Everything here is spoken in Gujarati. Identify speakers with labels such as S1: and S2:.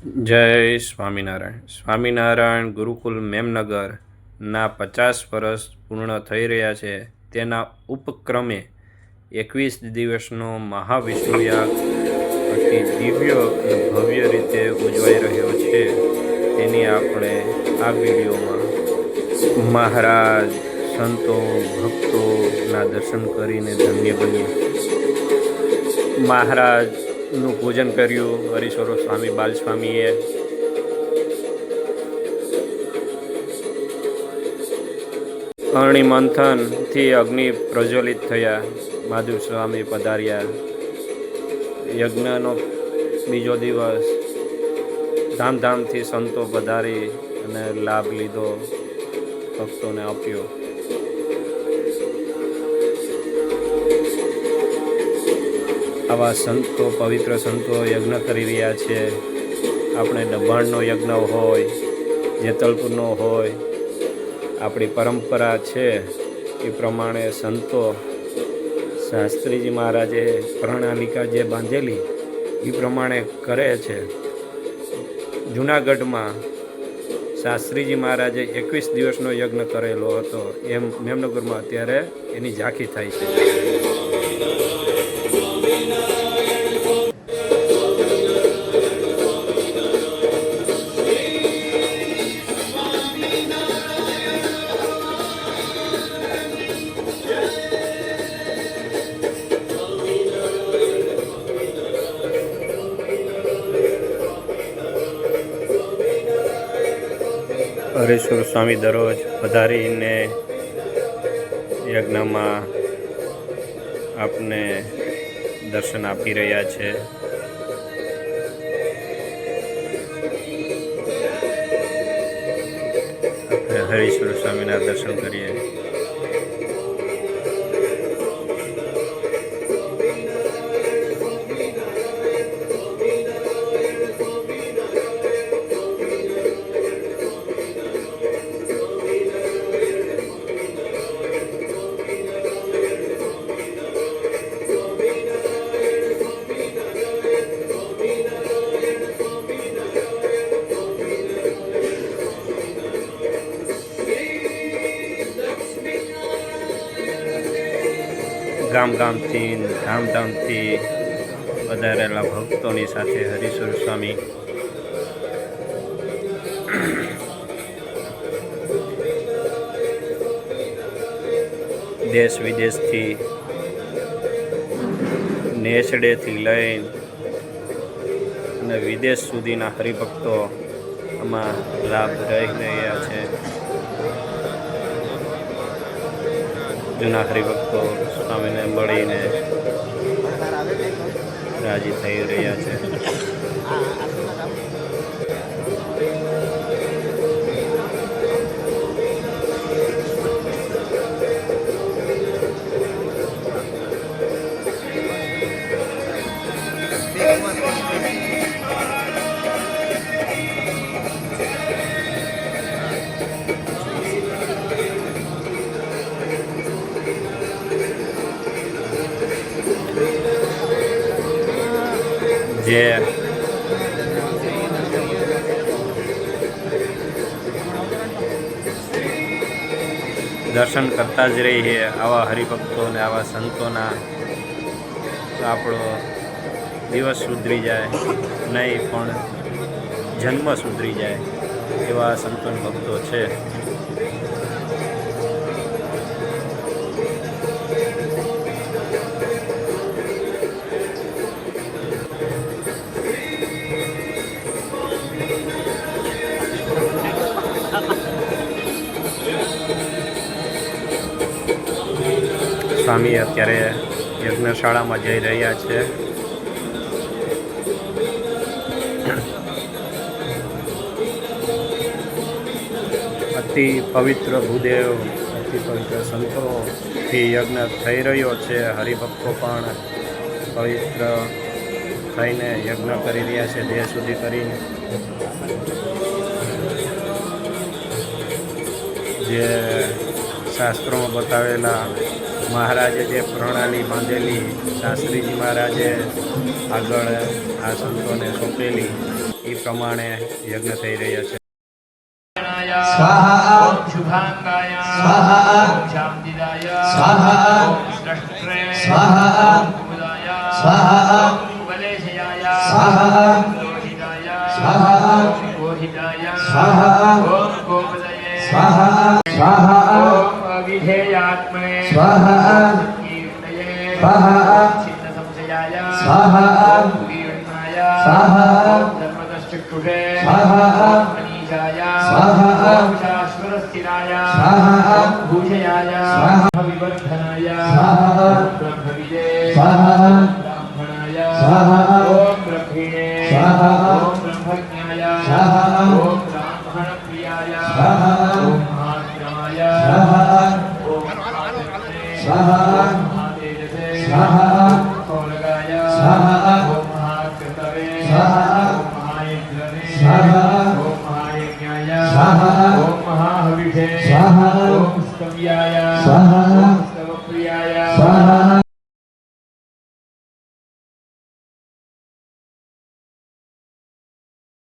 S1: જય સ્વામિનારાયણ ગુરુકુલ મેમનગરના 50 વર્ષ પૂર્ણ થઈ રહ્યા છે. તેના ઉપક્રમે 21 દિવસનો મહાવિષ્ણુયાગ અતિ દિવ્ય અને ભવ્ય રીતે ઉજવાઈ રહ્યો છે. તેની આપણે આ વિડીયોમાં મહારાજ, સંતો, ભક્તોના દર્શન કરીને ધન્ય બન્યા. મહારાજનું પૂજન કર્યું હરિસ્વરૂપ સ્વામી બાલસ્વામીએ. અરણી મંથનથી અગ્નિ પ્રજ્વલિત થયા. માધવ સ્વામી પધાર્યા. યજ્ઞનો બીજો દિવસ ધામધામથી સંતો પધારી અને લાભ લીધો, ભક્તોને આપ્યો. આવા સંતો, પવિત્ર સંતો યજ્ઞ કરી રહ્યા છે. આપણે દબાણનો યજ્ઞ હોય, જેતલપુરનો હોય, આપણી પરંપરા છે એ પ્રમાણે સંતો, શાસ્ત્રીજી મહારાજે પ્રણાલિકા જે બાંધેલી એ પ્રમાણે કરે છે. જૂનાગઢમાં શાસ્ત્રીજી મહારાજે 21 દિવસનો યજ્ઞ કરેલો હતો. એમ મેમનગરમાં અત્યારે એની ઝાંખી થાય છે. હરેશ્વર સ્વામી દરરોજ પધારીને યજ્ઞમાં આપને દર્શન આપી રહ્યા છે. હરેશ્વર સ્વામીના દર્શન કરીએ. ગામથી ધામધામથી વધારેલા ભક્તોની સાથે હરિશ્વર સ્વામી દેશ વિદેશથી, નેસડેથી લઈને અને વિદેશ સુધીના હરિભક્તો આમાં લાભ રહી રહ્યા છે. જૂના હરિભક્તો સ્વામીને મળીને રાજી થઈ રહ્યા છે. જે દર્શન કરતા જ રહીએ આવા હરિભક્તો અને આવા સંતોના, તો આપણો દિવસ સુધરી જાય નહીં પણ જન્મ સુધરી જાય એવા સંતો ભક્તો છે. સ્વામી અત્યારે યજ્ઞશાળામાં જઈ રહ્યા છે. અતિ પવિત્ર ભૂદેવ, અતિ પવિત્ર સંતોથી યજ્ઞ થઈ રહ્યો છે. હરિભક્તો પણ પવિત્ર થઈને યજ્ઞ કરી રહ્યા છે, દેહ સુધી કરીને. જે શાસ્ત્રોમાં બતાવેલા મહારાજે જે પ્રણાલી બાંધેલી, શાસ્ત્રીજી મહારાજે આગળ આ સંતોને સોંપેલી, એ પ્રમાણે યજ્ઞ થઈ રહ્યા છે.
S2: स्वाहा
S3: ओम शुभांगाय
S2: स्वाहा
S3: ओम शांतिदाय
S2: स्वाहा
S3: ओम स्रष्टे
S2: स्वाहा
S3: ओम कुमुदाय
S2: स्वाहा
S3: ओम कुवलेशयाय
S2: स्वाहा
S3: लोहिताय
S2: स्वाहा
S3: ओम गोहिताय
S2: स्वाहा
S3: ओम गोपदये
S2: स्वाहा स्वाहा
S3: ओम अविधेयात्मने
S2: स्वाहा
S3: कीर्तये
S2: स्वाहा
S3: छिन्न संशयाय
S2: स्वाहा
S3: ओम वीरणाय
S2: स्वाहा
S3: ओम धर्मतश्चक्षुषे
S2: स्वाहा
S3: ओम अनीशाय
S2: स्वाहा
S3: ओम शाश्वतस्थिराय
S2: स्वाहा
S3: ओम भूषयाय
S2: स्वाहा
S3: विवर्धनाय
S2: स्वाहा
S3: ओम ब्रह्मविदे
S2: स्वाहा
S3: ब्राह्मणाय
S2: स्वाहा
S3: ओम ब्रह्मिणे
S2: स्वाहा
S3: ओम ब्रह्मज्ञाय
S2: स्वाहा
S3: ओम ब्राह्मणप्रियाय
S2: स्वाहा
S3: ओम महात्माय
S2: स्वाहा
S3: ओम महादेवते
S2: स्वाहा
S3: ओम महातेजसे
S2: स्वाहा
S3: कौलगाय
S2: स्वाहा
S3: ओम महाकृतवे
S2: स्वाहा
S3: ओम महायज्ञवे
S2: स्वाहा
S3: ओम महायज्ञाय
S2: स्वाहा
S3: ओम महाहविषे
S2: स्वाहा
S3: ओम स्तव्याय